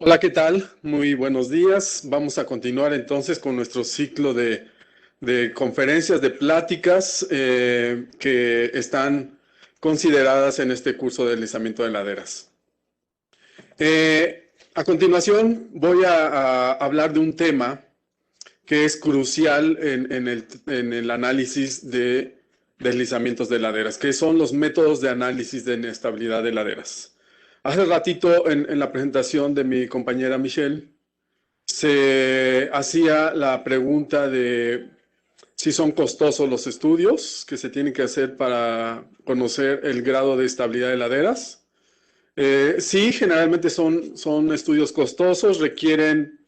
Hola, ¿qué tal? Muy buenos días. Vamos a continuar entonces con nuestro ciclo de conferencias, de pláticas que están consideradas en este curso de deslizamiento de laderas. A continuación voy a hablar de un tema que es crucial en el análisis de deslizamientos de laderas, que son los métodos de análisis de inestabilidad de laderas. Hace ratito en la presentación de mi compañera Michelle se hacía la pregunta de si son costosos los estudios que se tienen que hacer para conocer el grado de estabilidad de laderas. Sí, generalmente son estudios costosos, requieren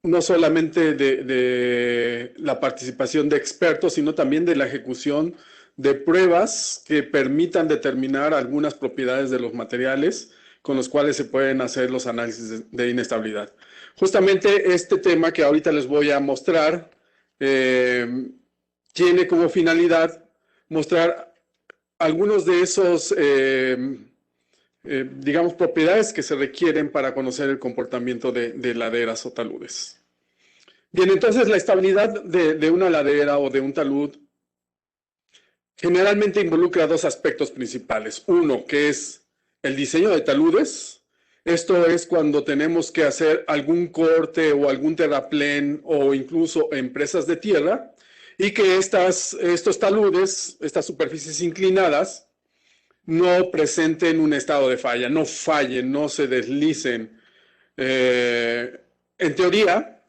no solamente de la participación de expertos, sino también de la ejecución de pruebas que permitan determinar algunas propiedades de los materiales con los cuales se pueden hacer los análisis de inestabilidad. Justamente este tema que ahorita les voy a mostrar tiene como finalidad mostrar algunos de esos, digamos, propiedades que se requieren para conocer el comportamiento de laderas o taludes. Bien, entonces la estabilidad de una ladera o de un talud generalmente involucra dos aspectos principales. Uno, que es el diseño de taludes. Esto es cuando tenemos que hacer algún corte o algún terraplén o incluso empresas de tierra y que estos taludes, estas superficies inclinadas, no presenten un estado de falla, no fallen, no se deslicen. En teoría,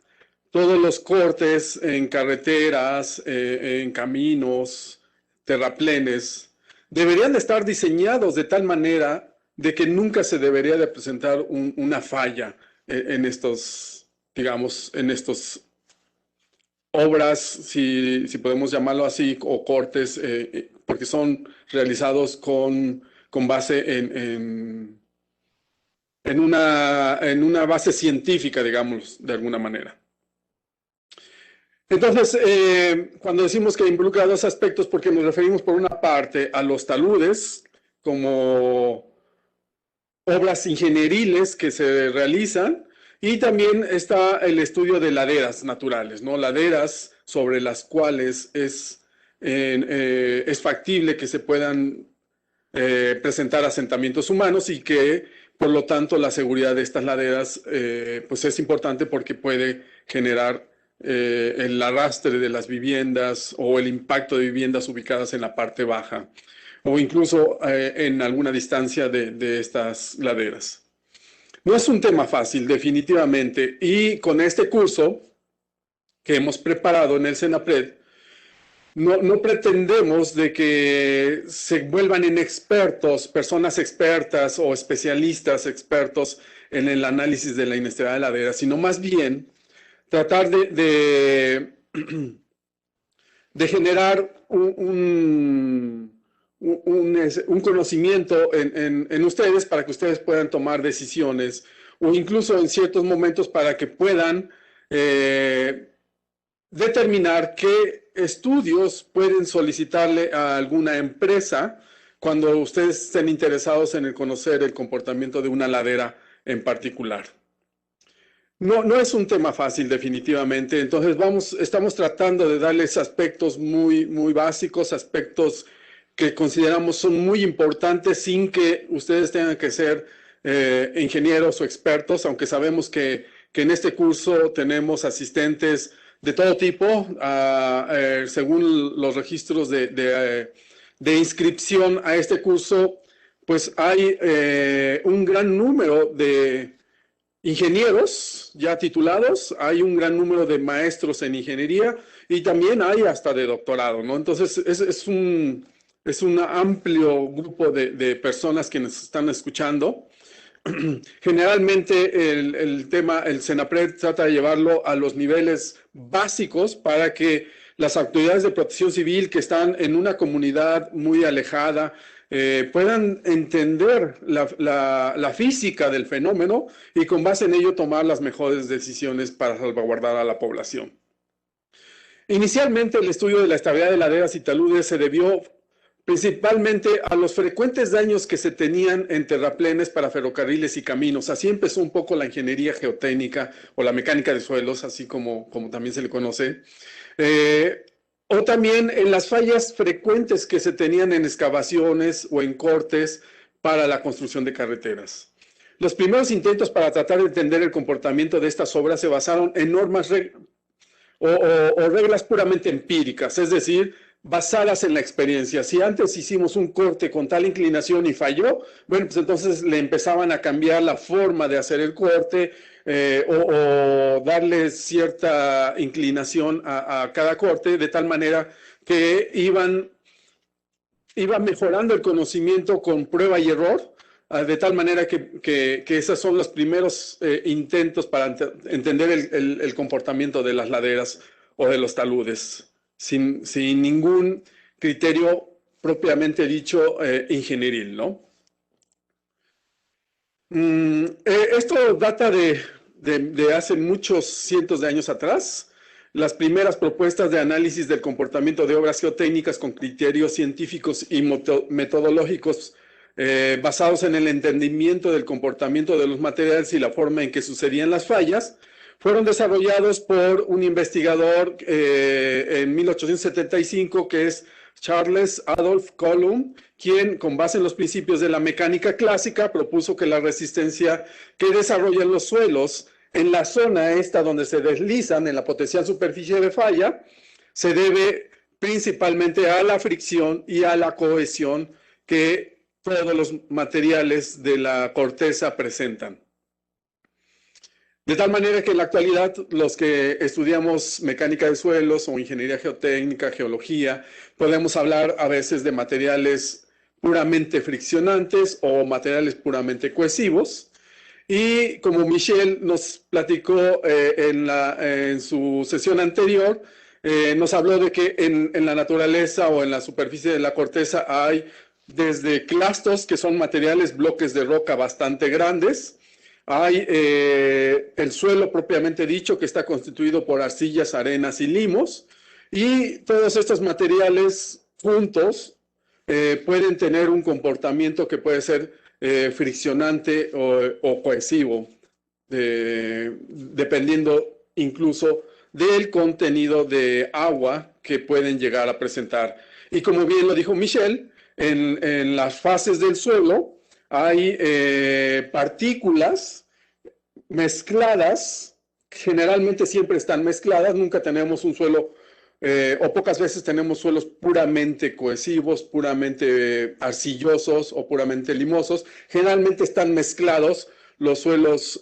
todos los cortes en carreteras, en caminos, terraplenes, deberían de estar diseñados de tal manera de que nunca se debería de presentar una falla en estos, digamos, en estos obras, si podemos llamarlo así, o cortes, porque son realizados con base en una base científica, digamos, de alguna manera. Entonces, cuando decimos que involucra dos aspectos, porque nos referimos por una parte a los taludes como obras ingenieriles que se realizan, y también está el estudio de laderas naturales, ¿no? Laderas sobre las cuales es factible que se puedan presentar asentamientos humanos y que, por lo tanto, la seguridad de estas laderas pues es importante porque puede generar el arrastre de las viviendas o el impacto de viviendas ubicadas en la parte baja o incluso en alguna distancia de estas laderas. No es un tema fácil, definitivamente, y con este curso que hemos preparado en el CENAPRED, no pretendemos de que se vuelvan en expertos, personas expertas o especialistas expertos en el análisis de la inestabilidad de laderas, sino más bien tratar de generar un conocimiento en ustedes para que ustedes puedan tomar decisiones o incluso en ciertos momentos para que puedan determinar qué estudios pueden solicitarle a alguna empresa cuando ustedes estén interesados en conocer el comportamiento de una ladera en particular. No es un tema fácil, definitivamente. Entonces estamos tratando de darles aspectos muy básicos, aspectos que consideramos son muy importantes sin que ustedes tengan que ser ingenieros o expertos, aunque sabemos que en este curso tenemos asistentes de todo tipo, según los registros de inscripción a este curso, pues hay un gran número de ingenieros ya titulados, hay un gran número de maestros en ingeniería y también hay hasta de doctorado, ¿no? Entonces es un amplio grupo de personas que nos están escuchando. Generalmente el CENAPRED trata de llevarlo a los niveles básicos para que las autoridades de protección civil que están en una comunidad muy alejada puedan entender la física del fenómeno y con base en ello tomar las mejores decisiones para salvaguardar a la población. Inicialmente, el estudio de la estabilidad de laderas y taludes se debió principalmente a los frecuentes daños que se tenían en terraplenes para ferrocarriles y caminos. Así empezó un poco la ingeniería geotécnica o la mecánica de suelos, así como también se le conoce. O también en las fallas frecuentes que se tenían en excavaciones o en cortes para la construcción de carreteras. Los primeros intentos para tratar de entender el comportamiento de estas obras se basaron en normas o reglas puramente empíricas, es decir, basadas en la experiencia. Si antes hicimos un corte con tal inclinación y falló, bueno, pues entonces le empezaban a cambiar la forma de hacer el corte o darle cierta inclinación a cada corte, de tal manera que iba mejorando el conocimiento con prueba y error, de tal manera que esos son los primeros intentos para entender el comportamiento de las laderas o de los taludes, sin ningún criterio propiamente dicho ingenieril, ¿no? Esto data de hace muchos cientos de años atrás. Las primeras propuestas de análisis del comportamiento de obras geotécnicas con criterios científicos y metodológicos basados en el entendimiento del comportamiento de los materiales y la forma en que sucedían las fallas, fueron desarrollados por un investigador en 1875 que es Charles Adolph Coulomb, quien con base en los principios de la mecánica clásica propuso que la resistencia que desarrollan los suelos en la zona esta donde se deslizan en la potencial superficie de falla se debe principalmente a la fricción y a la cohesión que todos los materiales de la corteza presentan. De tal manera que en la actualidad los que estudiamos mecánica de suelos o ingeniería geotécnica, geología, podemos hablar a veces de materiales puramente friccionantes o materiales puramente cohesivos. Y como Michel nos platicó en su sesión anterior, nos habló de que en la naturaleza o en la superficie de la corteza hay desde clastos, que son materiales, bloques de roca bastante grandes. Hay el suelo propiamente dicho, que está constituido por arcillas, arenas y limos. Y todos estos materiales juntos pueden tener un comportamiento que puede ser friccionante o cohesivo, dependiendo incluso del contenido de agua que pueden llegar a presentar. Y como bien lo dijo Michel, en las fases del suelo hay partículas mezcladas, generalmente siempre están mezcladas, nunca tenemos un suelo, o pocas veces tenemos suelos puramente cohesivos, puramente arcillosos o puramente limosos. Generalmente están mezclados los suelos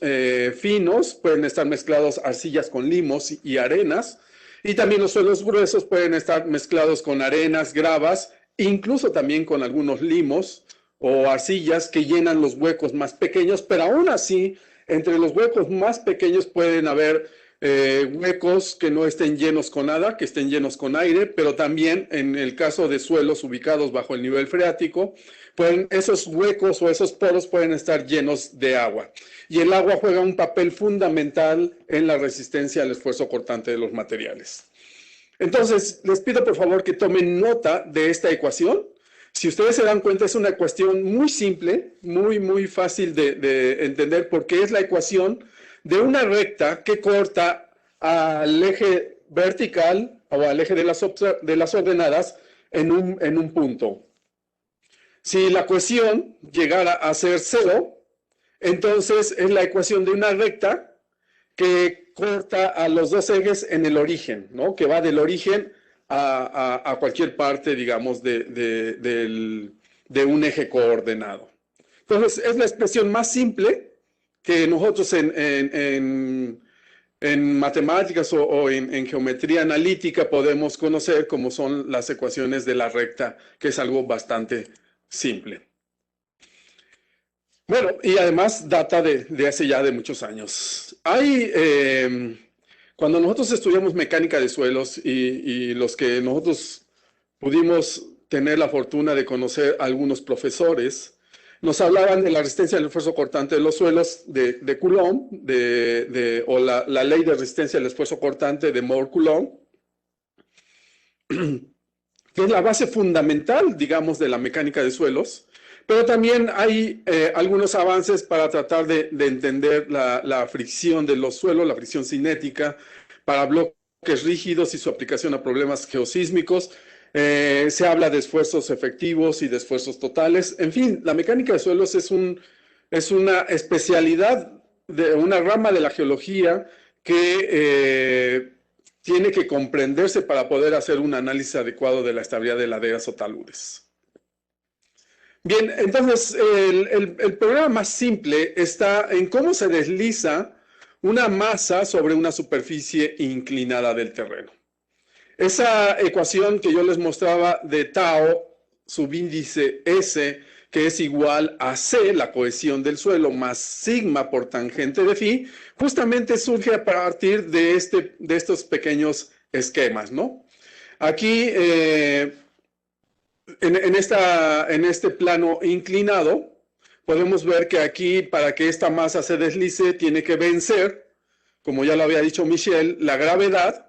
finos, pueden estar mezclados arcillas con limos y arenas, y también los suelos gruesos pueden estar mezclados con arenas, gravas, incluso también con algunos limos o arcillas que llenan los huecos más pequeños, pero aún así, entre los huecos más pequeños pueden haber huecos que no estén llenos con nada, que estén llenos con aire, pero también en el caso de suelos ubicados bajo el nivel freático, esos huecos o esos poros pueden estar llenos de agua. Y el agua juega un papel fundamental en la resistencia al esfuerzo cortante de los materiales. Entonces, les pido por favor que tomen nota de esta ecuación. Si ustedes se dan cuenta, es una ecuación muy simple, muy fácil de entender, porque es la ecuación de una recta que corta al eje vertical o al eje de las ordenadas en un punto. Si la cohesión llegara a ser 0, entonces es la ecuación de una recta que corta a los dos ejes en el origen, ¿no? Que va del origen a cualquier parte, digamos, de un eje coordenado. Entonces, es la expresión más simple que nosotros en matemáticas o en geometría analítica podemos conocer, como son las ecuaciones de la recta, que es algo bastante simple. Bueno, y además data de hace ya de muchos años. Cuando nosotros estudiamos mecánica de suelos y los que nosotros pudimos tener la fortuna de conocer a algunos profesores, nos hablaban de la resistencia al esfuerzo cortante de los suelos de Coulomb, o la ley de resistencia al esfuerzo cortante de Moore-Coulomb. que es la base fundamental, digamos, de la mecánica de suelos, pero también hay algunos avances para tratar de entender la fricción de los suelos, la fricción cinética, para bloques rígidos y su aplicación a problemas geosísmicos. Se habla de esfuerzos efectivos y de esfuerzos totales. En fin, la mecánica de suelos es una especialidad de una rama de la geología que tiene que comprenderse para poder hacer un análisis adecuado de la estabilidad de laderas o taludes. Bien, entonces el problema más simple está en cómo se desliza una masa sobre una superficie inclinada del terreno. Esa ecuación que yo les mostraba de tau, subíndice S, que es igual a C, la cohesión del suelo, más sigma por tangente de phi, justamente surge a partir de estos pequeños esquemas, ¿no? Aquí, en este plano inclinado, podemos ver que aquí, para que esta masa se deslice, tiene que vencer, como ya lo había dicho Michel, la gravedad,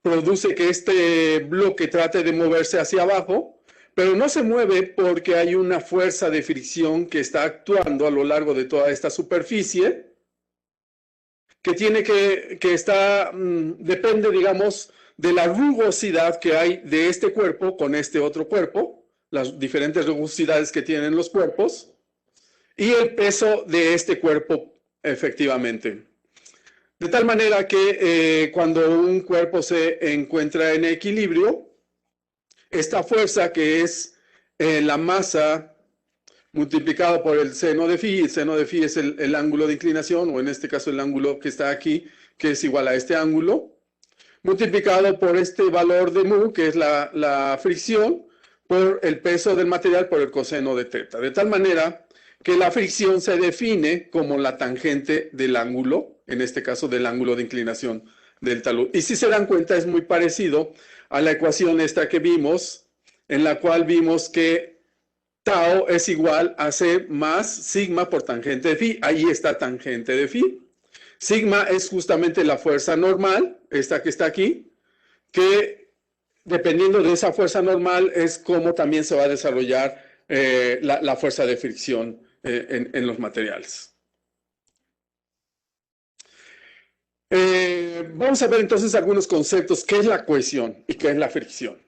produce que este bloque trate de moverse hacia abajo, pero no se mueve porque hay una fuerza de fricción que está actuando a lo largo de toda esta superficie, que depende, digamos, de la rugosidad que hay de este cuerpo con este otro cuerpo, las diferentes rugosidades que tienen los cuerpos, y el peso de este cuerpo efectivamente. De tal manera que cuando un cuerpo se encuentra en equilibrio, esta fuerza que es la masa multiplicado por el seno de phi, el seno de phi es el ángulo de inclinación, o en este caso el ángulo que está aquí, que es igual a este ángulo, multiplicado por este valor de mu, que es la fricción, por el peso del material por el coseno de teta. De tal manera que la fricción se define como la tangente del ángulo, en este caso del ángulo de inclinación del talud. Y si se dan cuenta, es muy parecido a la ecuación esta que vimos, en la cual vimos que tau es igual a C más sigma por tangente de phi. Ahí está tangente de phi. Sigma es justamente la fuerza normal, esta que está aquí, que dependiendo de esa fuerza normal es como también se va a desarrollar la fuerza de fricción en los materiales. Vamos a ver entonces algunos conceptos. ¿Qué es la cohesión y qué es la fricción?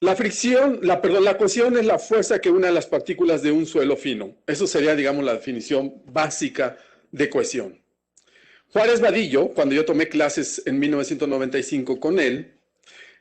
La cohesión es la fuerza que une a las partículas de un suelo fino. Eso sería, digamos, la definición básica de cohesión. Juárez Vadillo, cuando yo tomé clases en 1995 con él,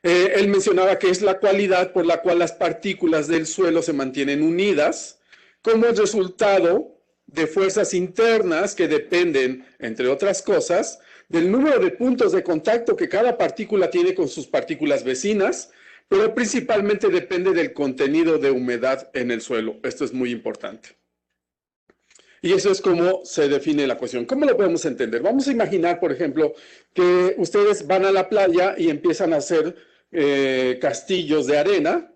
él mencionaba que es la cualidad por la cual las partículas del suelo se mantienen unidas como resultado de fuerzas internas que dependen, entre otras cosas, del número de puntos de contacto que cada partícula tiene con sus partículas vecinas, pero principalmente depende del contenido de humedad en el suelo. Esto es muy importante. Y eso es como se define la cohesión. ¿Cómo lo podemos entender? Vamos a imaginar, por ejemplo, que ustedes van a la playa y empiezan a hacer castillos de arena.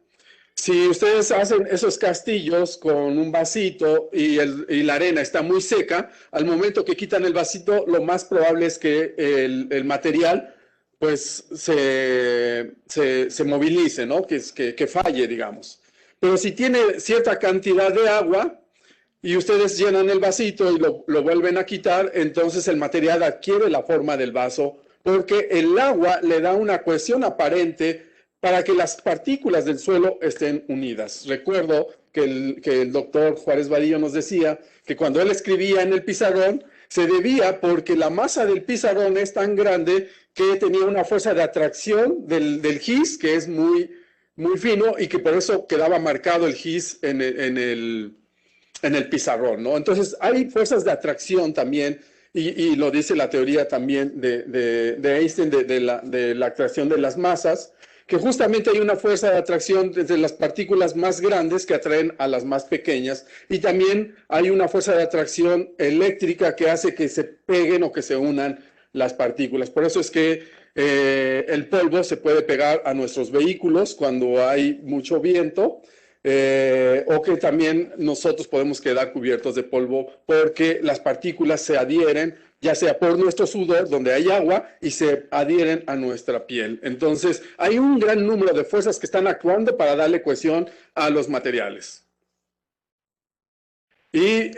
Si ustedes hacen esos castillos con un vasito y la arena está muy seca, al momento que quitan el vasito, lo más probable es que el material pues se movilice, ¿no? Que falle, digamos. Pero si tiene cierta cantidad de agua y ustedes llenan el vasito y lo vuelven a quitar, entonces el material adquiere la forma del vaso porque el agua le da una cohesión aparente para que las partículas del suelo estén unidas. Recuerdo que el doctor Juárez Vadillo nos decía que cuando él escribía en el pizarrón, se debía porque la masa del pizarrón es tan grande que tenía una fuerza de atracción del gis, que es muy, muy fino, y que por eso quedaba marcado el gis en el pizarrón, ¿no? Entonces, hay fuerzas de atracción también, y lo dice la teoría también de Einstein, de la atracción de las masas, que justamente hay una fuerza de atracción desde las partículas más grandes que atraen a las más pequeñas, y también hay una fuerza de atracción eléctrica que hace que se peguen o que se unan las partículas. Por eso es que el polvo se puede pegar a nuestros vehículos cuando hay mucho viento, o que también nosotros podemos quedar cubiertos de polvo porque las partículas se adhieren ya sea por nuestro sudor, donde hay agua, y se adhieren a nuestra piel. Entonces, hay un gran número de fuerzas que están actuando para darle cohesión a los materiales. Y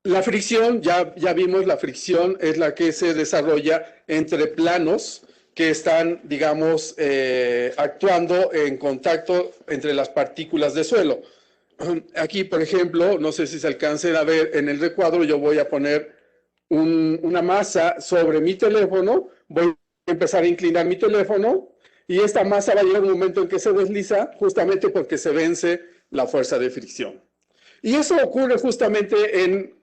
la fricción, ya vimos, la fricción es la que se desarrolla entre planos que están, digamos, actuando en contacto entre las partículas de suelo. Aquí, por ejemplo, no sé si se alcancen a ver en el recuadro, yo voy a poner una masa sobre mi teléfono, voy a empezar a inclinar mi teléfono y esta masa va a llegar un momento en que se desliza justamente porque se vence la fuerza de fricción. Y eso ocurre justamente en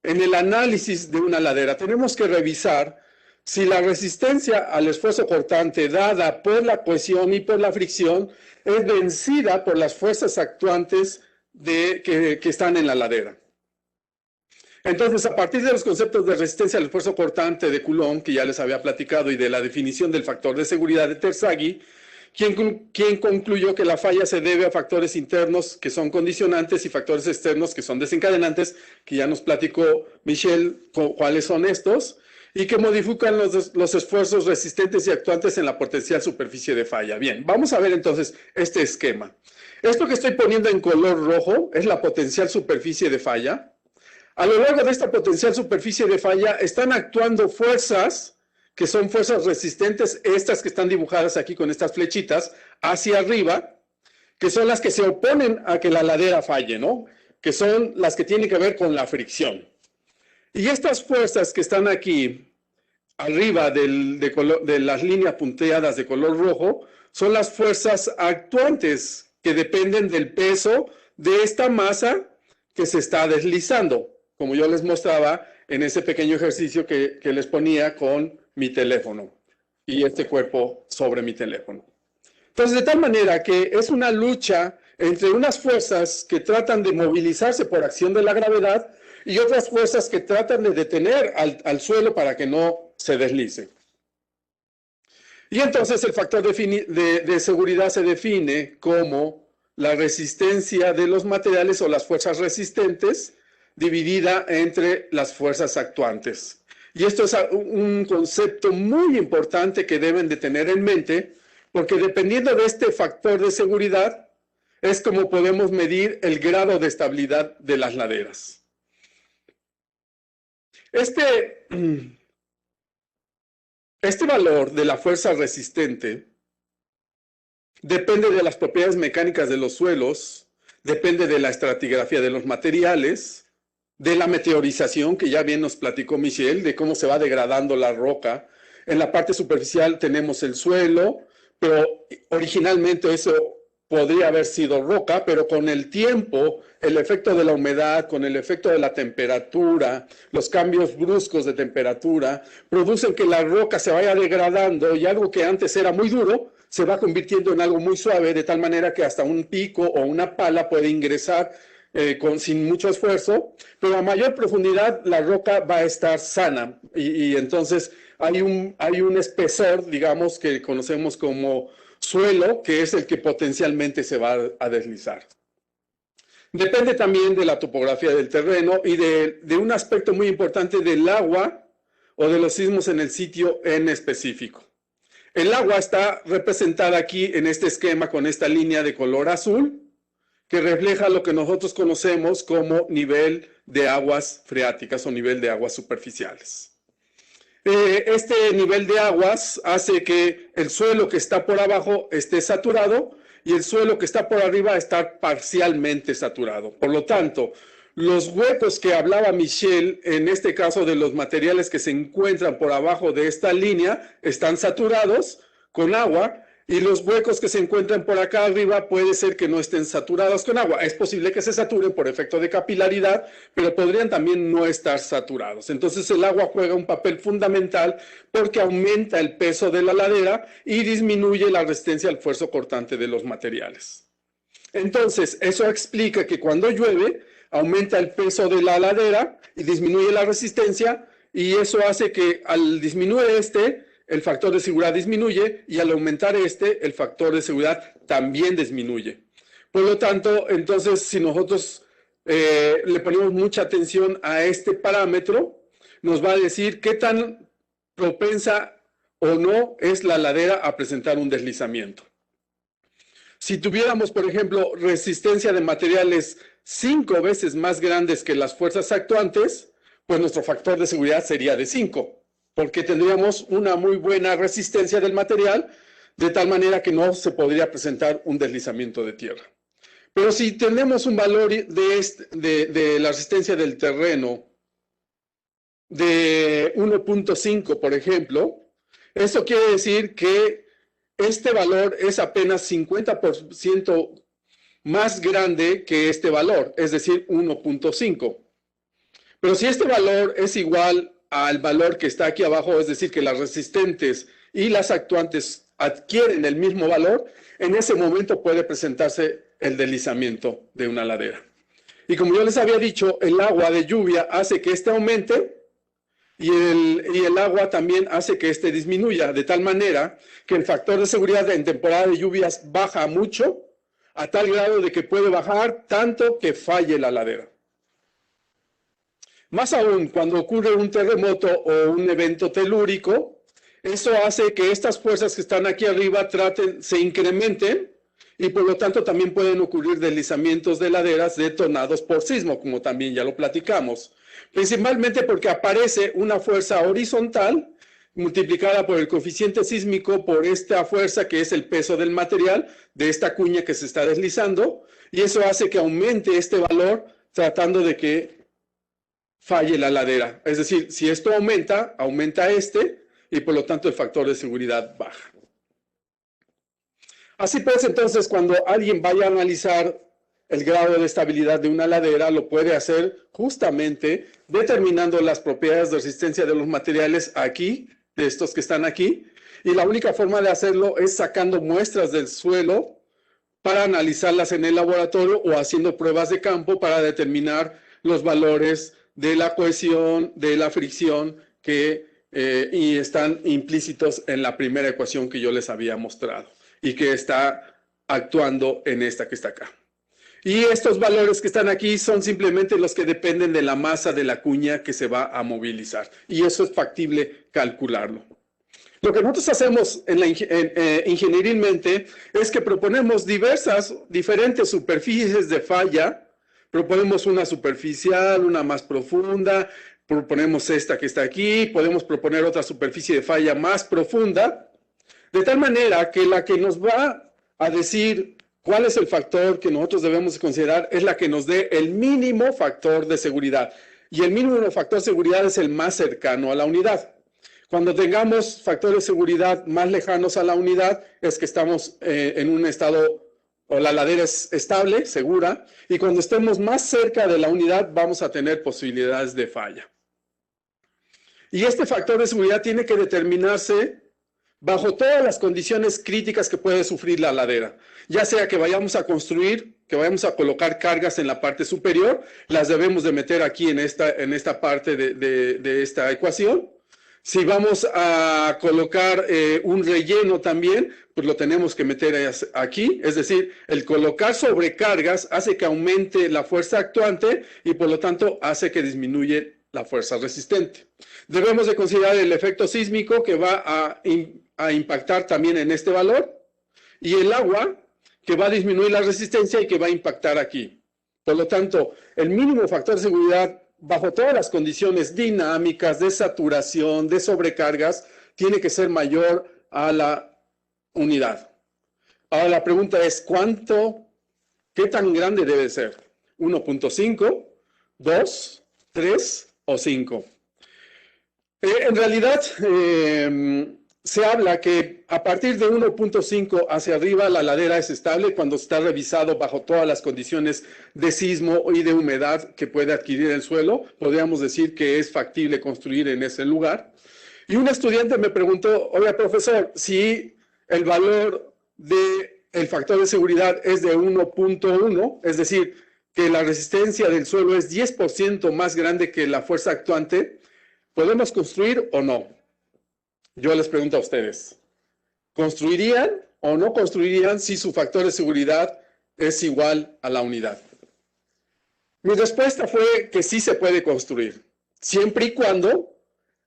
el análisis de una ladera. Tenemos que revisar si la resistencia al esfuerzo cortante dada por la cohesión y por la fricción es vencida por las fuerzas actuantes que están en la ladera. Entonces, a partir de los conceptos de resistencia al esfuerzo cortante de Coulomb, que ya les había platicado, y de la definición del factor de seguridad de Terzaghi, quien concluyó que la falla se debe a factores internos que son condicionantes y factores externos que son desencadenantes, que ya nos platicó Michel cuáles son estos, y que modifican los esfuerzos resistentes y actuantes en la potencial superficie de falla. Bien, vamos a ver entonces este esquema. Esto que estoy poniendo en color rojo es la potencial superficie de falla. A lo largo de esta potencial superficie de falla están actuando fuerzas que son fuerzas resistentes, estas que están dibujadas aquí con estas flechitas, hacia arriba, que son las que se oponen a que la ladera falle, ¿no? Que son las que tienen que ver con la fricción. Y estas fuerzas que están aquí, arriba de las líneas punteadas de color rojo, son las fuerzas actuantes que dependen del peso de esta masa que se está deslizando, como yo les mostraba en ese pequeño ejercicio que les ponía con mi teléfono y este cuerpo sobre mi teléfono. Entonces, de tal manera que es una lucha entre unas fuerzas que tratan de movilizarse por acción de la gravedad y otras fuerzas que tratan de detener al suelo para que no se deslice. Y entonces el factor de seguridad se define como la resistencia de los materiales o las fuerzas resistentes dividida entre las fuerzas actuantes. Y esto es un concepto muy importante que deben de tener en mente, porque dependiendo de este factor de seguridad, es como podemos medir el grado de estabilidad de las laderas. Este valor de la fuerza resistente depende de las propiedades mecánicas de los suelos, depende de la estratigrafía de los materiales, de la meteorización, que ya bien nos platicó Michel, de cómo se va degradando la roca. En la parte superficial tenemos el suelo, pero originalmente eso podría haber sido roca, pero con el tiempo, el efecto de la humedad, con el efecto de la temperatura, los cambios bruscos de temperatura, producen que la roca se vaya degradando y algo que antes era muy duro, se va convirtiendo en algo muy suave, de tal manera que hasta un pico o una pala puede ingresar sin mucho esfuerzo, pero a mayor profundidad la roca va a estar sana y entonces hay un espesor, digamos, que conocemos como suelo, que es el que potencialmente se va a deslizar. Depende también de la topografía del terreno y de un aspecto muy importante del agua o de los sismos en el sitio en específico. El agua está representada aquí en este esquema con esta línea de color azul, que refleja lo que nosotros conocemos como nivel de aguas freáticas o nivel de aguas superficiales. Este nivel de aguas hace que el suelo que está por abajo esté saturado y el suelo que está por arriba está parcialmente saturado. Por lo tanto, los huecos que hablaba Michel, en este caso de los materiales que se encuentran por abajo de esta línea, están saturados con agua, y los huecos que se encuentran por acá arriba puede ser que no estén saturados con agua. Es posible que se saturen por efecto de capilaridad, pero podrían también no estar saturados. Entonces el agua juega un papel fundamental porque aumenta el peso de la ladera y disminuye la resistencia al esfuerzo cortante de los materiales. Entonces, eso explica que cuando llueve, aumenta el peso de la ladera y disminuye la resistencia, y eso hace que al disminuir el factor de seguridad disminuye, y al aumentar el factor de seguridad también disminuye. Por lo tanto, entonces, si nosotros le ponemos mucha atención a este parámetro, nos va a decir qué tan propensa o no es la ladera a presentar un deslizamiento. Si tuviéramos, por ejemplo, resistencia de materiales 5 veces más grandes que las fuerzas actuantes, pues nuestro factor de seguridad sería de 5, porque tendríamos una muy buena resistencia del material, de tal manera que no se podría presentar un deslizamiento de tierra. Pero si tenemos un valor de la resistencia del terreno de 1.5, por ejemplo, eso quiere decir que este valor es apenas 50% más grande que este valor, es decir, 1.5. Pero si este valor es igual al valor que está aquí abajo, es decir, que las resistentes y las actuantes adquieren el mismo valor, en ese momento puede presentarse el deslizamiento de una ladera. Y como yo les había dicho, el agua de lluvia hace que este aumente y el agua también hace que este disminuya, de tal manera que el factor de seguridad en temporada de lluvias baja mucho, a tal grado de que puede bajar tanto que falle la ladera. Más aún, cuando ocurre un terremoto o un evento telúrico, eso hace que estas fuerzas que están aquí arriba se incrementen y por lo tanto también pueden ocurrir deslizamientos de laderas detonados por sismo, como también ya lo platicamos. Principalmente porque aparece una fuerza horizontal multiplicada por el coeficiente sísmico por esta fuerza que es el peso del material de esta cuña que se está deslizando, y eso hace que aumente este valor tratando de que falle la ladera. Es decir, si esto aumenta, aumenta este, y por lo tanto el factor de seguridad baja. Así pues, entonces, cuando alguien vaya a analizar el grado de estabilidad de una ladera, lo puede hacer justamente determinando las propiedades de resistencia de los materiales aquí, de estos que están aquí, y la única forma de hacerlo es sacando muestras del suelo para analizarlas en el laboratorio o haciendo pruebas de campo para determinar los valores de la cohesión, de la fricción y están implícitos en la primera ecuación que yo les había mostrado y que está actuando en esta que está acá. Y estos valores que están aquí son simplemente los que dependen de la masa de la cuña que se va a movilizar. Y eso es factible calcularlo. Lo que nosotros hacemos ingenierilmente es que proponemos diferentes superficies de falla. Proponemos una superficial, una más profunda, proponemos esta que está aquí, podemos proponer otra superficie de falla más profunda, de tal manera que la que nos va a decir cuál es el factor que nosotros debemos considerar es la que nos dé el mínimo factor de seguridad. Y el mínimo factor de seguridad es el más cercano a la unidad. Cuando tengamos factores de seguridad más lejanos a la unidad, es que estamos en un estado, o la ladera es estable, segura, y cuando estemos más cerca de la unidad, vamos a tener posibilidades de falla. Y este factor de seguridad tiene que determinarse bajo todas las condiciones críticas que puede sufrir la ladera. Ya sea que vayamos a construir, que vayamos a colocar cargas en la parte superior, las debemos de meter aquí en esta parte de esta ecuación. Si vamos a colocar un relleno también, pues lo tenemos que meter aquí. Es decir, el colocar sobrecargas hace que aumente la fuerza actuante y por lo tanto hace que disminuye la fuerza resistente. Debemos de considerar el efecto sísmico que va a impactar también en este valor y el agua que va a disminuir la resistencia y que va a impactar aquí. Por lo tanto, el mínimo factor de seguridad bajo todas las condiciones dinámicas, de saturación, de sobrecargas, tiene que ser mayor a la unidad. Ahora la pregunta es, ¿qué tan grande debe ser? ¿1.5, 2, 3 o 5? En realidad, se habla que a partir de 1.5 hacia arriba la ladera es estable cuando está revisado bajo todas las condiciones de sismo y de humedad que puede adquirir el suelo. Podríamos decir que es factible construir en ese lugar. Y un estudiante me preguntó, oiga, profesor, si el valor del factor de seguridad es de 1.1, es decir, que la resistencia del suelo es 10% más grande que la fuerza actuante, ¿podemos construir o no? Yo les pregunto a ustedes, ¿construirían o no construirían si su factor de seguridad es igual a la unidad? Mi respuesta fue que sí se puede construir, siempre y cuando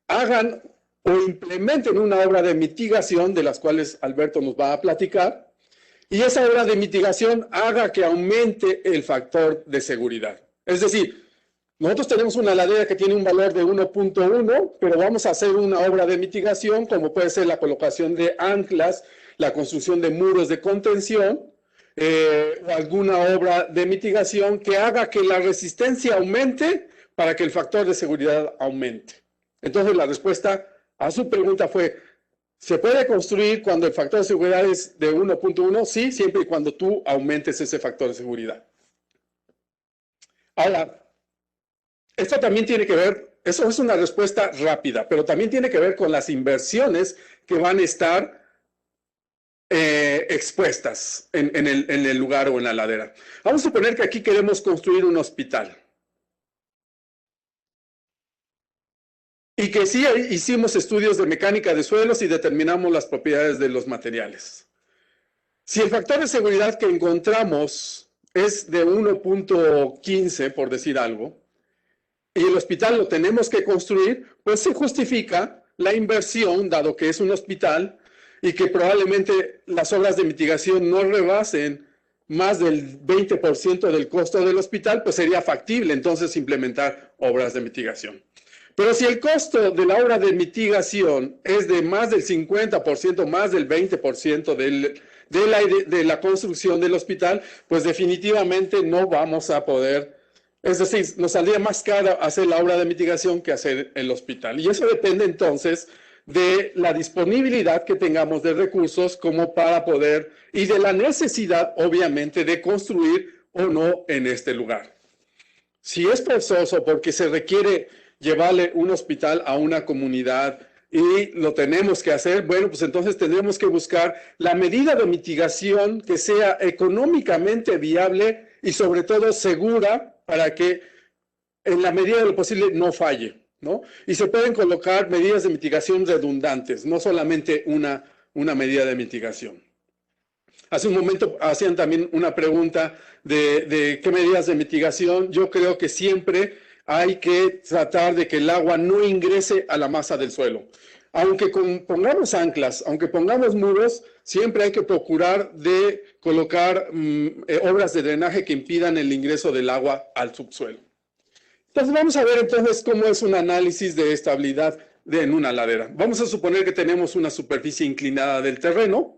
hagan o implementen una obra de mitigación, de las cuales Alberto nos va a platicar, y esa obra de mitigación haga que aumente el factor de seguridad. Es decir, nosotros tenemos una ladera que tiene un valor de 1.1, pero vamos a hacer una obra de mitigación, como puede ser la colocación de anclas, la construcción de muros de contención, o alguna obra de mitigación que haga que la resistencia aumente para que el factor de seguridad aumente. Entonces la respuesta a su pregunta fue, ¿se puede construir cuando el factor de seguridad es de 1.1? Sí, siempre y cuando tú aumentes ese factor de seguridad. Ahora, esto también tiene que ver, eso es una respuesta rápida, pero también tiene que ver con las inversiones que van a estar expuestas en el lugar o en la ladera. Vamos a suponer que aquí queremos construir un hospital. Y que sí hicimos estudios de mecánica de suelos y determinamos las propiedades de los materiales. Si el factor de seguridad que encontramos es de 1.15, por decir algo, y el hospital lo tenemos que construir, pues se justifica la inversión, dado que es un hospital, y que probablemente las obras de mitigación no rebasen más del 20% del costo del hospital, pues sería factible entonces implementar obras de mitigación. Pero si el costo de la obra de mitigación es de más del 50%, más del 20% de la construcción del hospital, pues definitivamente no vamos a poder, es decir, nos saldría más caro hacer la obra de mitigación que hacer el hospital. Y eso depende entonces de la disponibilidad que tengamos de recursos como para poder, y de la necesidad, obviamente, de construir o no en este lugar. Si es forzoso porque se requiere llevarle un hospital a una comunidad y lo tenemos que hacer, bueno, pues entonces tendremos que buscar la medida de mitigación que sea económicamente viable y sobre todo segura para que en la medida de lo posible no falle, ¿no? Y se pueden colocar medidas de mitigación redundantes, no solamente una medida de mitigación. Hace un momento hacían también una pregunta de qué medidas de mitigación. Yo creo que siempre hay que tratar de que el agua no ingrese a la masa del suelo. Aunque pongamos anclas, aunque pongamos muros, siempre hay que procurar de colocar obras de drenaje que impidan el ingreso del agua al subsuelo. Entonces vamos a ver entonces cómo es un análisis de estabilidad en una ladera. Vamos a suponer que tenemos una superficie inclinada del terreno,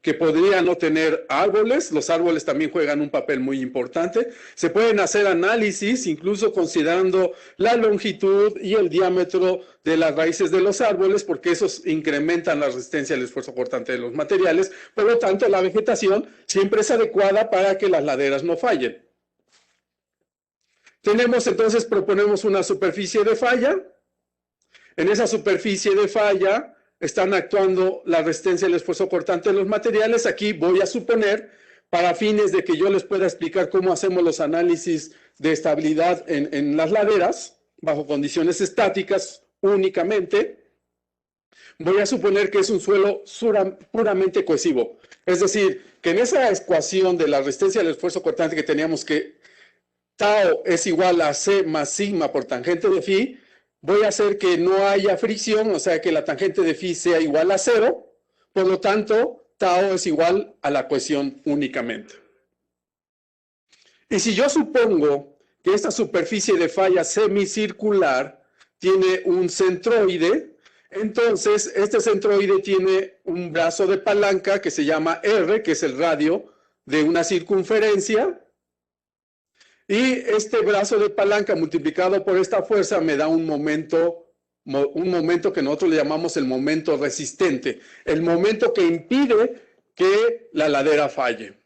que podría no tener árboles. Los árboles también juegan un papel muy importante. Se pueden hacer análisis, incluso considerando la longitud y el diámetro de las raíces de los árboles, porque esos incrementan la resistencia al esfuerzo cortante de los materiales. Por lo tanto, la vegetación siempre es adecuada para que las laderas no fallen. Entonces, proponemos una superficie de falla. En esa superficie de falla están actuando la resistencia y el esfuerzo cortante de los materiales. Aquí voy a suponer, para fines de que yo les pueda explicar cómo hacemos los análisis de estabilidad en las laderas, bajo condiciones estáticas únicamente, voy a suponer que es un suelo puramente cohesivo. Es decir, que en esa ecuación de la resistencia y el esfuerzo cortante que teníamos, que tau es igual a C más sigma por tangente de phi, voy a hacer que no haya fricción, o sea que la tangente de phi sea igual a 0, por lo tanto, tau es igual a la cohesión únicamente. Y si yo supongo que esta superficie de falla semicircular tiene un centroide, entonces este centroide tiene un brazo de palanca que se llama R, que es el radio de una circunferencia, y este brazo de palanca multiplicado por esta fuerza me da un momento que nosotros le llamamos el momento resistente, el momento que impide que la ladera falle.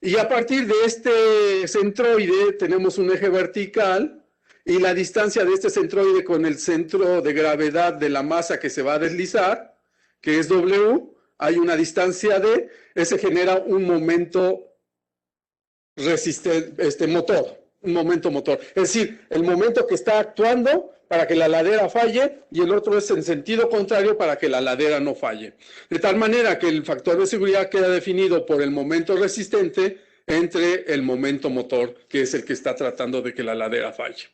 Y a partir de este centroide tenemos un eje vertical y la distancia de este centroide con el centro de gravedad de la masa que se va a deslizar, que es W, hay una distancia D, ese genera un momento un momento motor. Es decir, el momento que está actuando para que la ladera falle y el otro es en sentido contrario para que la ladera no falle. De tal manera que el factor de seguridad queda definido por el momento resistente entre el momento motor, que es el que está tratando de que la ladera falle.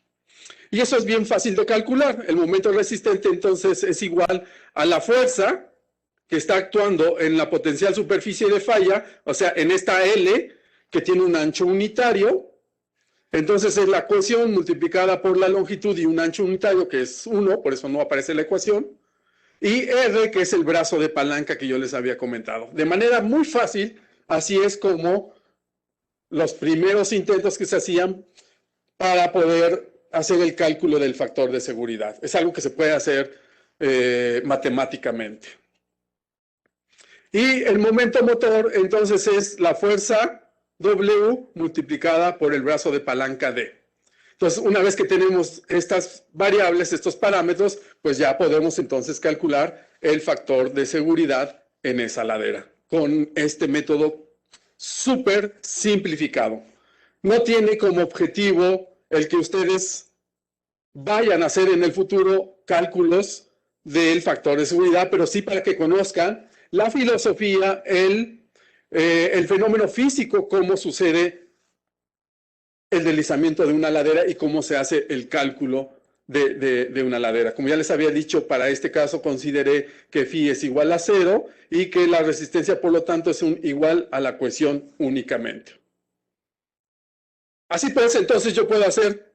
Y eso es bien fácil de calcular. El momento resistente entonces es igual a la fuerza que está actuando en la potencial superficie de falla, o sea, en esta L que tiene un ancho unitario. Entonces es la cohesión multiplicada por la longitud y un ancho unitario que es 1, por eso no aparece la ecuación. Y R, que es el brazo de palanca que yo les había comentado. De manera muy fácil, así es como los primeros intentos que se hacían para poder hacer el cálculo del factor de seguridad. Es algo que se puede hacer matemáticamente. Y el momento motor, entonces, es la fuerza W multiplicada por el brazo de palanca D. Entonces, una vez que tenemos estas variables, estos parámetros, pues ya podemos entonces calcular el factor de seguridad en esa ladera con este método súper simplificado. No tiene como objetivo el que ustedes vayan a hacer en el futuro cálculos del factor de seguridad, pero sí para que conozcan la filosofía, el fenómeno físico, cómo sucede el deslizamiento de una ladera y cómo se hace el cálculo de una ladera. Como ya les había dicho, para este caso consideré que phi es igual a 0 y que la resistencia, por lo tanto, es igual a la cohesión únicamente. Así pues, entonces yo puedo hacer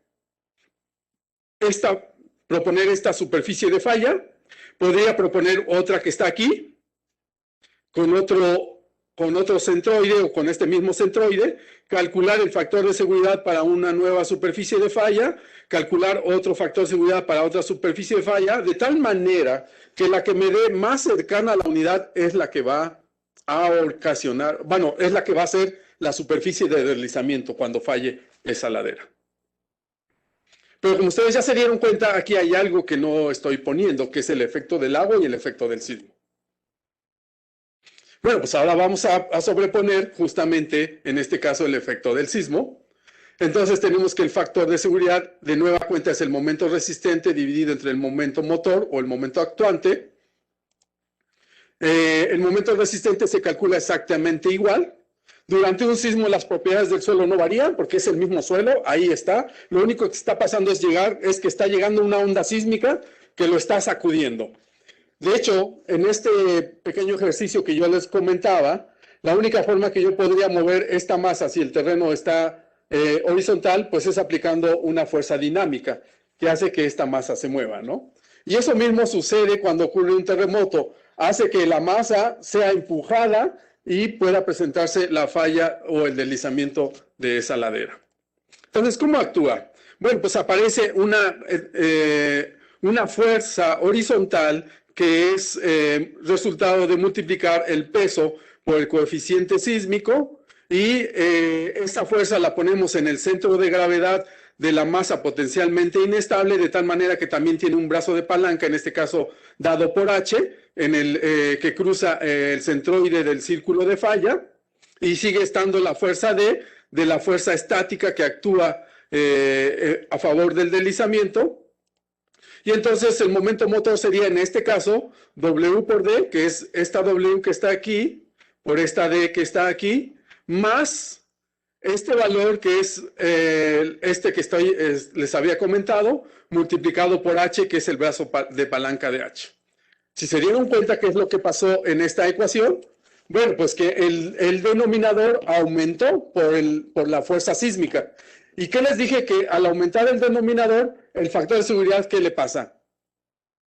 proponer esta superficie de falla. Podría proponer otra que está aquí, con otro centroide o con este mismo centroide, calcular el factor de seguridad para una nueva superficie de falla, calcular otro factor de seguridad para otra superficie de falla, de tal manera que la que me dé más cercana a la unidad es la que va a ocasionar, bueno, es la que va a ser la superficie de deslizamiento cuando falle esa ladera. Pero como ustedes ya se dieron cuenta, aquí hay algo que no estoy poniendo, que es el efecto del agua y el efecto del sismo. Bueno, pues ahora vamos a sobreponer justamente, en este caso, el efecto del sismo. Entonces tenemos que el factor de seguridad, de nueva cuenta, es el momento resistente dividido entre el momento motor o el momento actuante. El momento resistente se calcula exactamente igual. Durante un sismo las propiedades del suelo no varían porque es el mismo suelo, ahí está. Lo único que está pasando es que está llegando una onda sísmica que lo está sacudiendo. De hecho, en este pequeño ejercicio que yo les comentaba, la única forma que yo podría mover esta masa si el terreno está horizontal, pues es aplicando una fuerza dinámica que hace que esta masa se mueva, ¿no? Y eso mismo sucede cuando ocurre un terremoto. Hace que la masa sea empujada y pueda presentarse la falla o el deslizamiento de esa ladera. Entonces, ¿cómo actúa? Bueno, pues aparece una fuerza horizontal que es resultado de multiplicar el peso por el coeficiente sísmico y esa fuerza la ponemos en el centro de gravedad de la masa potencialmente inestable, de tal manera que también tiene un brazo de palanca, en este caso dado por H, que cruza el centroide del círculo de falla, y sigue estando la fuerza D de la fuerza estática que actúa a favor del deslizamiento. Y entonces el momento motor sería en este caso W por D, que es esta W que está aquí, por esta D que está aquí, más este valor que es este que les había comentado, multiplicado por H, que es el brazo de palanca de H. Si se dieron cuenta qué es lo que pasó en esta ecuación, bueno, pues que el denominador aumentó por la fuerza sísmica. ¿Y qué les dije? Que al aumentar el denominador, el factor de seguridad, ¿qué le pasa?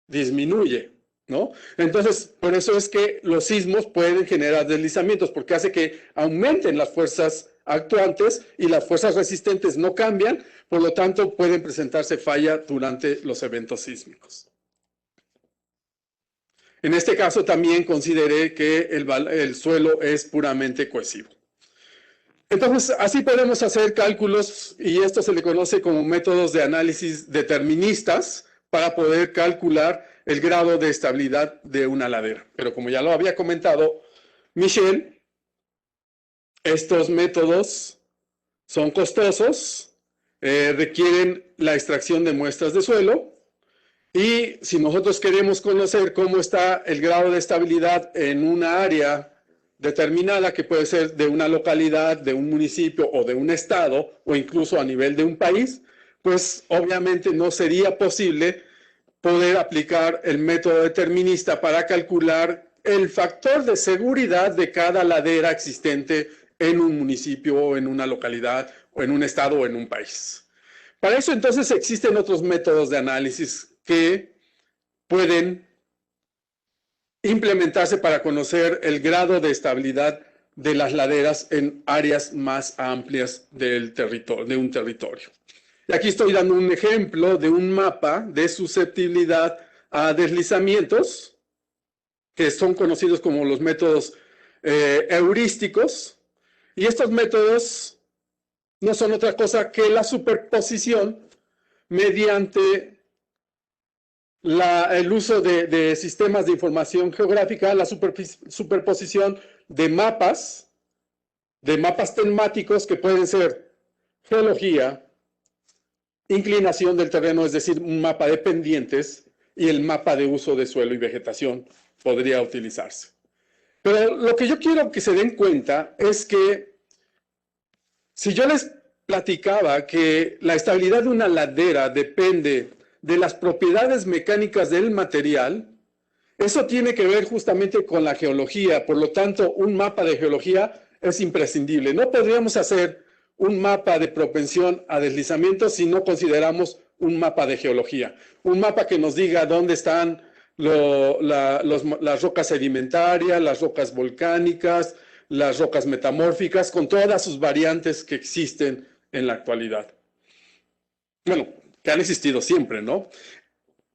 Disminuye, ¿no? Entonces, por eso es que los sismos pueden generar deslizamientos, porque hace que aumenten las fuerzas actuantes y las fuerzas resistentes no cambian, por lo tanto pueden presentarse falla durante los eventos sísmicos. En este caso también consideré que el suelo es puramente cohesivo. Entonces, así podemos hacer cálculos, y esto se le conoce como métodos de análisis deterministas para poder calcular el grado de estabilidad de una ladera. Pero como ya lo había comentado Michelle, estos métodos son costosos, requieren la extracción de muestras de suelo, y si nosotros queremos conocer cómo está el grado de estabilidad en una área determinada, que puede ser de una localidad, de un municipio o de un estado, o incluso a nivel de un país, pues obviamente no sería posible poder aplicar el método determinista para calcular el factor de seguridad de cada ladera existente en un municipio o en una localidad o en un estado o en un país. Para eso entonces existen otros métodos de análisis que pueden implementarse para conocer el grado de estabilidad de las laderas en áreas más amplias del territorio, de un territorio. Y aquí estoy dando un ejemplo de un mapa de susceptibilidad a deslizamientos, que son conocidos como los métodos heurísticos. Y estos métodos no son otra cosa que la superposición mediante el uso de sistemas de información geográfica, la superposición de mapas temáticos que pueden ser geología, inclinación del terreno, es decir, un mapa de pendientes, y el mapa de uso de suelo y vegetación podría utilizarse. Pero lo que yo quiero que se den cuenta es que si yo les platicaba que la estabilidad de una ladera depende de las propiedades mecánicas del material, eso tiene que ver justamente con la geología. Por lo tanto, un mapa de geología es imprescindible. No podríamos hacer un mapa de propensión a deslizamientos si no consideramos un mapa de geología. Un mapa que nos diga dónde están las rocas sedimentarias, las rocas volcánicas, las rocas metamórficas, con todas sus variantes que existen en la actualidad. Bueno, que han existido siempre, ¿no?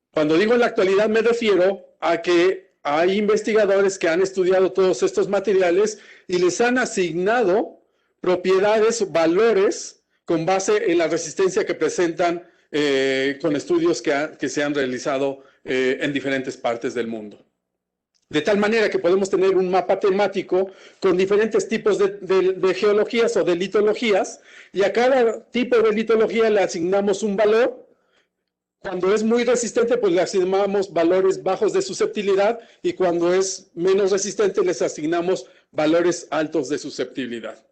Cuando digo en la actualidad me refiero a que hay investigadores que han estudiado todos estos materiales y les han asignado propiedades, valores, con base en la resistencia que presentan con estudios que se han realizado en diferentes partes del mundo. De tal manera que podemos tener un mapa temático con diferentes tipos de geologías o de litologías, y a cada tipo de litología le asignamos un valor. Cuando es muy resistente, pues le asignamos valores bajos de susceptibilidad, y cuando es menos resistente, les asignamos valores altos de susceptibilidad.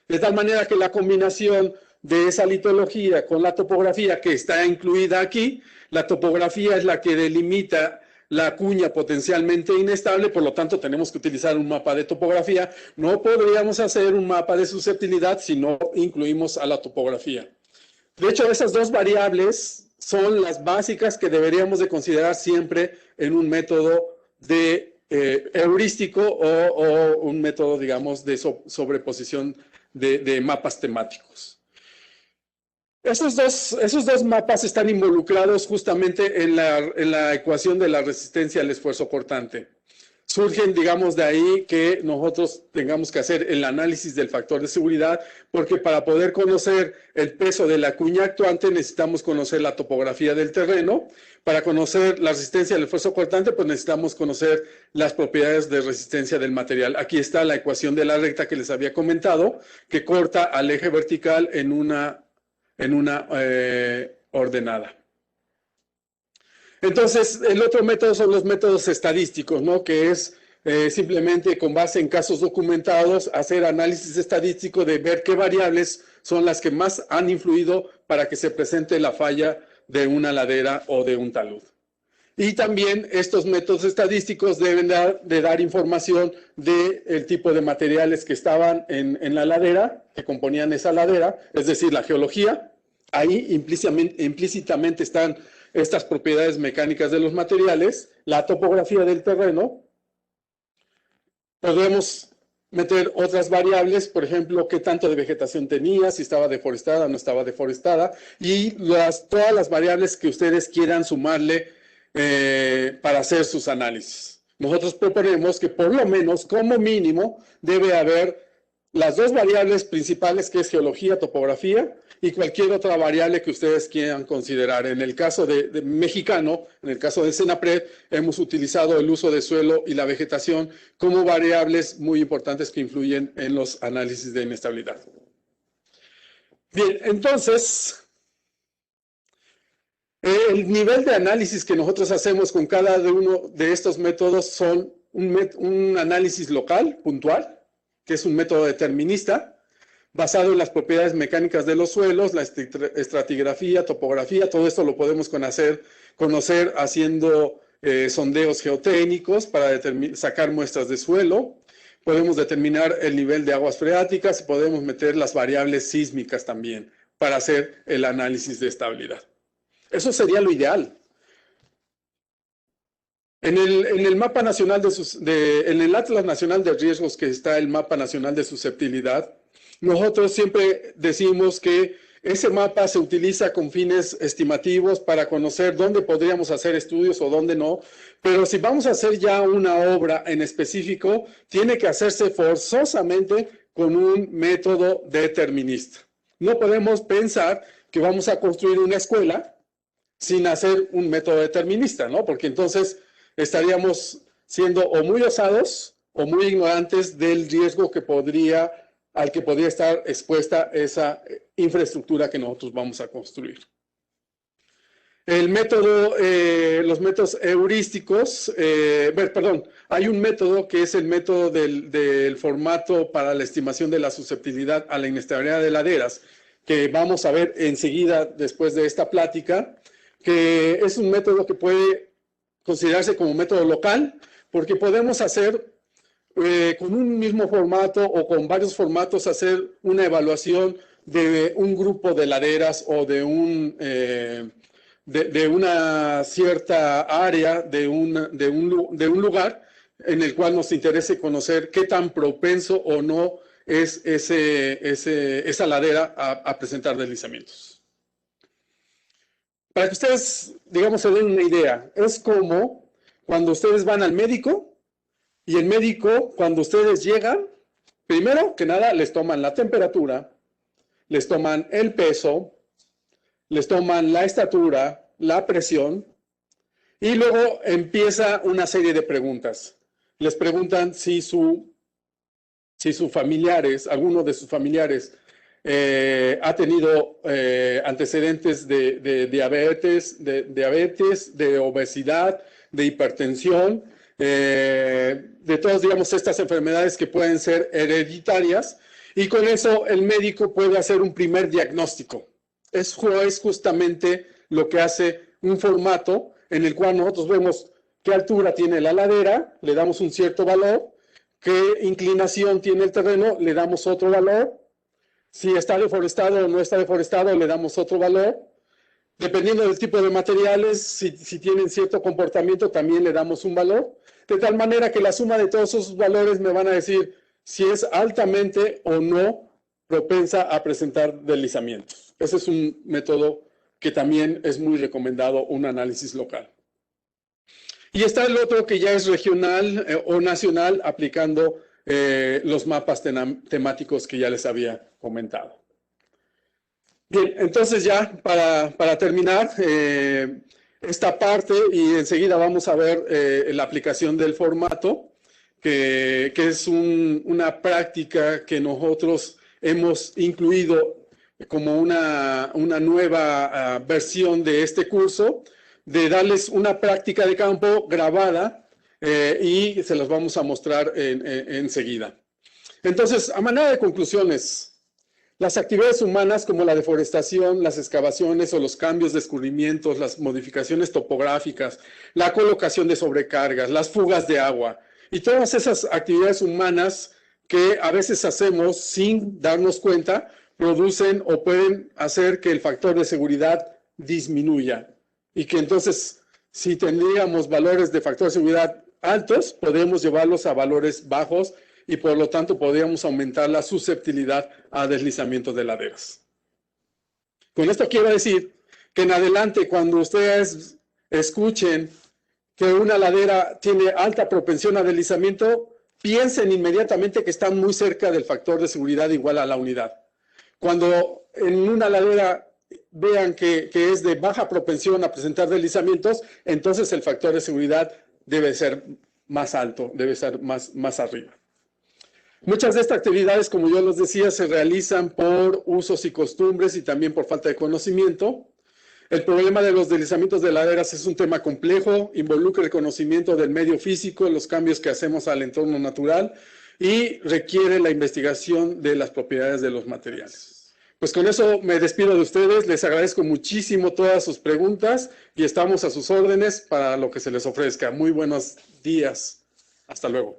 De tal manera que la combinación de esa litología con la topografía que está incluida aquí, la topografía es la que delimita la cuña potencialmente inestable, por lo tanto tenemos que utilizar un mapa de topografía. No podríamos hacer un mapa de susceptibilidad si no incluimos a la topografía. De hecho, esas dos variables son las básicas que deberíamos de considerar siempre en un método de heurístico o un método, digamos, de sobreposición de mapas temáticos. Esos dos mapas están involucrados justamente en la ecuación de la resistencia al esfuerzo cortante. Surgen, digamos, de ahí que nosotros tengamos que hacer el análisis del factor de seguridad, porque para poder conocer el peso de la cuña actuante necesitamos conocer la topografía del terreno. Para conocer la resistencia al esfuerzo cortante, pues necesitamos conocer las propiedades de resistencia del material. Aquí está la ecuación de la recta que les había comentado, que corta al eje vertical en una ordenada. Entonces, el otro método son los métodos estadísticos, ¿no? Que es simplemente con base en casos documentados, hacer análisis estadístico de ver qué variables son las que más han influido para que se presente la falla de una ladera o de un talud. Y también estos métodos estadísticos deben de dar información del tipo de materiales que estaban en la ladera, que componían esa ladera, es decir, la geología. Ahí implícitamente están estas propiedades mecánicas de los materiales, la topografía del terreno. Podemos meter otras variables, por ejemplo, qué tanto de vegetación tenía, si estaba deforestada o no estaba deforestada, y todas las variables que ustedes quieran sumarle para hacer sus análisis. Nosotros proponemos que por lo menos, como mínimo, debe haber las dos variables principales, que es geología, topografía, y cualquier otra variable que ustedes quieran considerar. En el caso de mexicano, en el caso de Senapred, hemos utilizado el uso de suelo y la vegetación como variables muy importantes que influyen en los análisis de inestabilidad. Bien, entonces, el nivel de análisis que nosotros hacemos con cada uno de estos métodos son un análisis local, puntual, que es un método determinista. basado en las propiedades mecánicas de los suelos, la estratigrafía, topografía, todo esto lo podemos conocer haciendo sondeos geotécnicos para sacar muestras de suelo. Podemos determinar el nivel de aguas freáticas y podemos meter las variables sísmicas también para hacer el análisis de estabilidad. Eso sería lo ideal. En el mapa nacional en el Atlas Nacional de Riesgos, que está el mapa nacional de susceptibilidad, nosotros siempre decimos que ese mapa se utiliza con fines estimativos para conocer dónde podríamos hacer estudios o dónde no, pero si vamos a hacer ya una obra en específico, tiene que hacerse forzosamente con un método determinista. No podemos pensar que vamos a construir una escuela sin hacer un método determinista, ¿no? Porque entonces estaríamos siendo o muy osados o muy ignorantes del riesgo al que podría estar expuesta esa infraestructura que nosotros vamos a construir. Los métodos heurísticos, hay un método que es el método del formato para la estimación de la susceptibilidad a la inestabilidad de laderas, que vamos a ver enseguida después de esta plática, que es un método que puede considerarse como método local, porque podemos hacer con un mismo formato o con varios formatos hacer una evaluación de un grupo de laderas o de una cierta área de un lugar en el cual nos interese conocer qué tan propenso o no es esa ladera a presentar deslizamientos. Para que ustedes, digamos, se den una idea, es como cuando ustedes van al médico y el médico, cuando ustedes llegan, primero que nada les toman la temperatura, les toman el peso, les toman la estatura, la presión y luego empieza una serie de preguntas. Les preguntan si alguno de sus familiares ha tenido antecedentes de diabetes, de obesidad, de hipertensión, de todas, digamos, estas enfermedades que pueden ser hereditarias, y con eso el médico puede hacer un primer diagnóstico. Es justamente lo que hace un formato en el cual nosotros vemos qué altura tiene la ladera, le damos un cierto valor, qué inclinación tiene el terreno, le damos otro valor. Si está deforestado o no está deforestado, le damos otro valor. Dependiendo del tipo de materiales, si tienen cierto comportamiento, también le damos un valor. De tal manera que la suma de todos esos valores me van a decir si es altamente o no propensa a presentar deslizamientos. Ese es un método que también es muy recomendado, un análisis local. Y está el otro que ya es regional o nacional, aplicando los mapas temáticos que ya les había comentado. Bien, entonces ya para terminar esta parte, y enseguida vamos a ver la aplicación del formato, que es una práctica que nosotros hemos incluido como una nueva versión de este curso, de darles una práctica de campo grabada, y se las vamos a mostrar enseguida. Entonces, a manera de conclusiones, las actividades humanas como la deforestación, las excavaciones o los cambios de escurrimientos, las modificaciones topográficas, la colocación de sobrecargas, las fugas de agua y todas esas actividades humanas que a veces hacemos sin darnos cuenta, producen o pueden hacer que el factor de seguridad disminuya, y que entonces, si tendríamos valores de factor de seguridad altos, podemos llevarlos a valores bajos y por lo tanto podríamos aumentar la susceptibilidad a deslizamientos de laderas. Con esto quiero decir que en adelante, cuando ustedes escuchen que una ladera tiene alta propensión a deslizamiento, piensen inmediatamente que están muy cerca del factor de seguridad igual a la unidad. Cuando en una ladera vean que es de baja propensión a presentar deslizamientos, entonces el factor de seguridad debe ser más alto, debe ser más arriba. Muchas de estas actividades, como yo les decía, se realizan por usos y costumbres y también por falta de conocimiento. El problema de los deslizamientos de laderas es un tema complejo, involucra el conocimiento del medio físico, los cambios que hacemos al entorno natural, y requiere la investigación de las propiedades de los materiales. Pues con eso me despido de ustedes, les agradezco muchísimo todas sus preguntas y estamos a sus órdenes para lo que se les ofrezca. Muy buenos días, hasta luego.